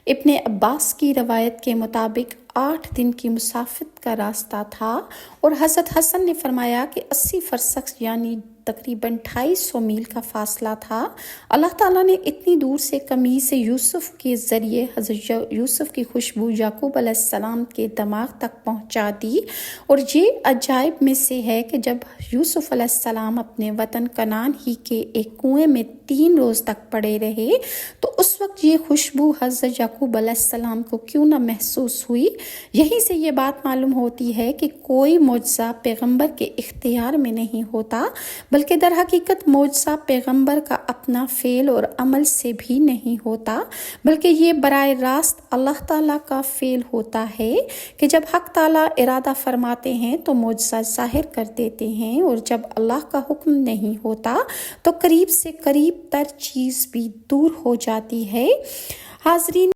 ابن عباس کی روایت کے مطابق 8 دن کی مسافت کا راستہ تھا، اور حضرت حسن نے فرمایا کہ 80 فرسخ یعنی تقریباً 250 میل کا فاصلہ تھا۔ اللہ تعالیٰ نے اتنی دور سے قمیص یوسف کے ذریعے حضرت یوسف کی خوشبو یعقوب علیہ السلام کے دماغ تک پہنچا دی، اور یہ عجائب میں سے ہے کہ جب یوسف علیہ السلام اپنے وطن کنعان ہی کے ایک کنویں میں 3 روز تک پڑے رہے تو اس وقت یہ خوشبو حضرت یعقوب علیہ السلام کو کیوں نہ محسوس ہوئی۔ یہیں سے یہ بات معلوم ہوتی ہے کہ کوئی معجزہ پیغمبر کے اختیار میں نہیں ہوتا، بلکہ در حقیقت معجزہ پیغمبر کا اپنا فعل اور عمل سے بھی نہیں ہوتا، بلکہ یہ براہ راست اللہ تعالیٰ کا فعل ہوتا ہے کہ جب حق تعالیٰ ارادہ فرماتے ہیں تو معجزہ ظاہر کر دیتے ہیں، اور جب اللہ کا حکم نہیں ہوتا تو قریب سے قریب تر چیز بھی دور ہو جاتی ہے۔ حاضرین،